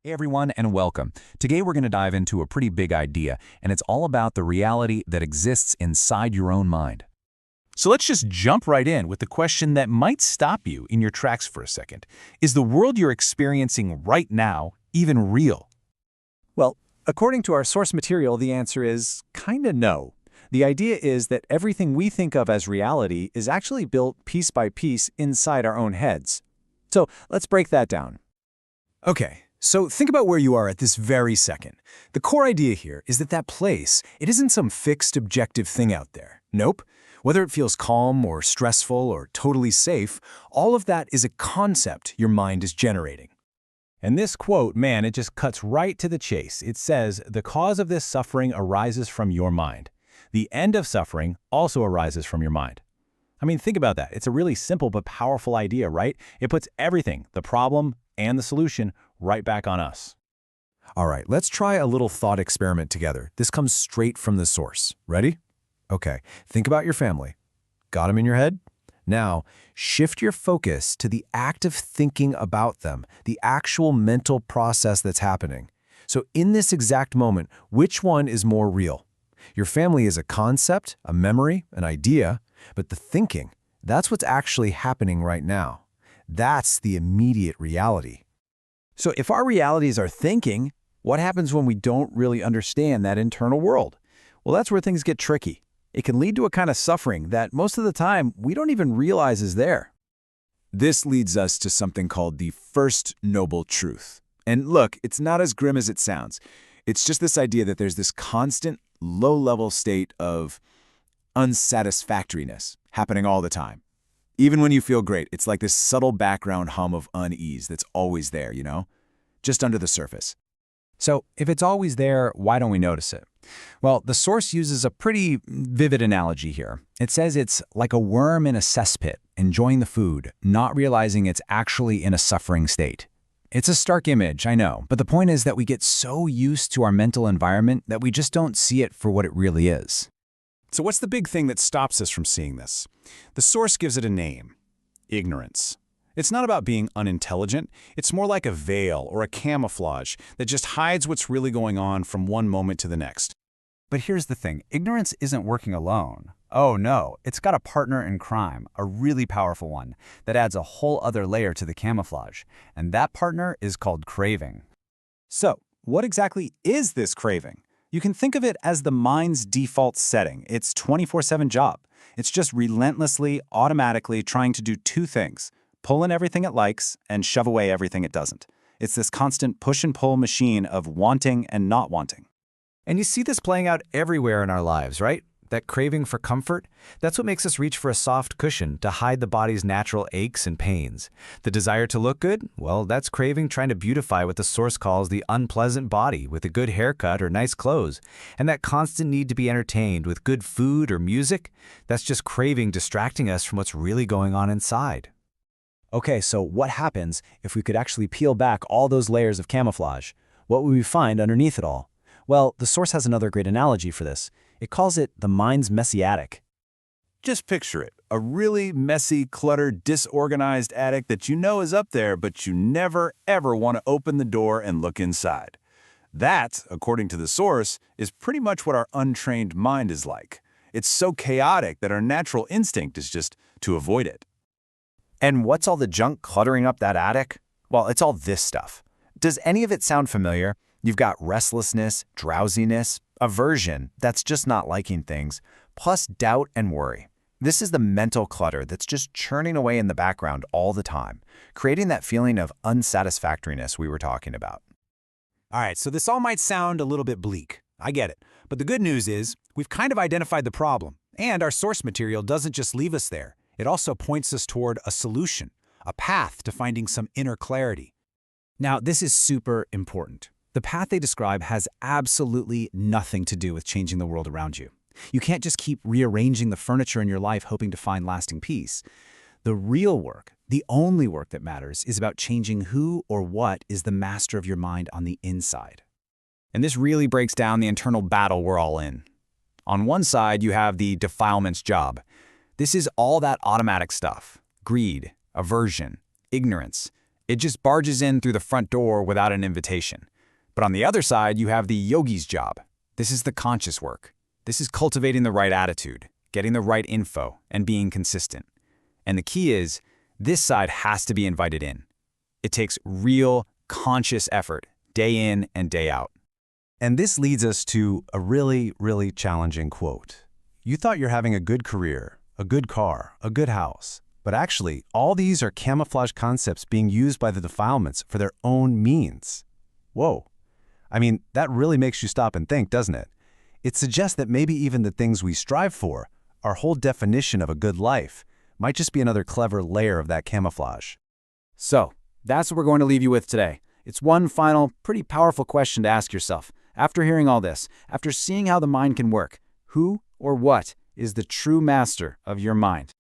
Hey everyone, and welcome. Today we're going to dive into a pretty big idea, and it's all about the reality that exists inside your own mind. So let's just jump right in with the question that might stop you in your tracks for a second. Is the world you're experiencing right now even real? Well, according to our source material, the answer is kinda no. The idea is that everything we think of as reality is actually built piece by piece inside our own heads. So let's break that down. Okay, so think about where you are at this very second. The core idea here is that place, it isn't some fixed objective thing out there. Nope. Whether it feels calm or stressful or totally safe, all of that is a concept your mind is generating. And this quote, man, it just cuts right to the chase. It says, the cause of this suffering arises from your mind. The end of suffering also arises from your mind. I mean, think about that. It's a really simple but powerful idea, right? It puts everything, the problem and the solution, right back on us. All right, let's try a little thought experiment together. This comes straight from the source. Ready? Okay, think about your family. Got them in your head? Now, shift your focus to the act of thinking about them, the actual mental process that's happening. So in this exact moment, which one is more real? Your family is a concept, a memory, an idea, but the thinking, that's what's actually happening right now. That's the immediate reality. So if our realities are thinking, what happens when we don't really understand that internal world? Well, that's where things get tricky. It can lead to a kind of suffering that most of the time we don't even realize is there. This leads us to something called the first noble truth. And look, it's not as grim as it sounds. It's just this idea that there's this constant, low-level state of unsatisfactoriness happening all the time. Even when you feel great, it's like this subtle background hum of unease that's always there, just under the surface. So if it's always there, why don't we notice it? Well, the source uses a pretty vivid analogy here. It says it's like a worm in a cesspit, enjoying the food, not realizing it's actually in a suffering state. It's a stark image, I know, but the point is that we get so used to our mental environment that we just don't see it for what it really is. So what's the big thing that stops us from seeing this? The source gives it a name: ignorance. It's not about being unintelligent. It's more like a veil or a camouflage that just hides what's really going on from one moment to the next. But here's the thing, ignorance isn't working alone. Oh no, it's got a partner in crime, a really powerful one, that adds a whole other layer to the camouflage. And that partner is called craving. So what exactly is this craving? You can think of it as the mind's default setting. It's 24/7 job. It's just relentlessly, automatically trying to do two things: pull in everything it likes and shove away everything it doesn't. It's this constant push and pull machine of wanting and not wanting. And you see this playing out everywhere in our lives, right? That craving for comfort, that's what makes us reach for a soft cushion to hide the body's natural aches and pains. The desire to look good, well, that's craving trying to beautify what the source calls the unpleasant body with a good haircut or nice clothes. And that constant need to be entertained with good food or music, that's just craving distracting us from what's really going on inside. Okay, so what happens if we could actually peel back all those layers of camouflage? What would we find underneath it all? Well, the source has another great analogy for this. It calls it the mind's messy attic. Just picture it, a really messy, cluttered, disorganized attic that you know is up there, but you never, ever want to open the door and look inside. That, according to the source, is pretty much what our untrained mind is like. It's so chaotic that our natural instinct is just to avoid it. And what's all the junk cluttering up that attic? Well, it's all this stuff. Does any of it sound familiar? You've got restlessness, drowsiness, aversion, that's just not liking things, plus doubt and worry. This is the mental clutter that's just churning away in the background all the time, creating that feeling of unsatisfactoriness we were talking about. All right, so this all might sound a little bit bleak. I get it. But the good news is we've kind of identified the problem, and our source material doesn't just leave us there. It also points us toward a solution, a path to finding some inner clarity. Now, this is super important. The path they describe has absolutely nothing to do with changing the world around you. You can't just keep rearranging the furniture in your life hoping to find lasting peace. The real work, the only work that matters, is about changing who or what is the master of your mind on the inside. And this really breaks down the internal battle we're all in. On one side, you have the defilements job. This is all that automatic stuff: greed, aversion, ignorance. It just barges in through the front door without an invitation. But on the other side, you have the yogi's job. This is the conscious work. This is cultivating the right attitude, getting the right info, and being consistent. And the key is, this side has to be invited in. It takes real, conscious effort, day in and day out. And this leads us to a really, really challenging quote. You thought you're having a good career, a good car, a good house. But actually, all these are camouflage concepts being used by the defilements for their own means. Whoa. I mean, that really makes you stop and think, doesn't it? It suggests that maybe even the things we strive for, our whole definition of a good life, might just be another clever layer of that camouflage. So, that's what we're going to leave you with today. It's one final, pretty powerful question to ask yourself. After hearing all this, after seeing how the mind can work, who or what is the true master of your mind?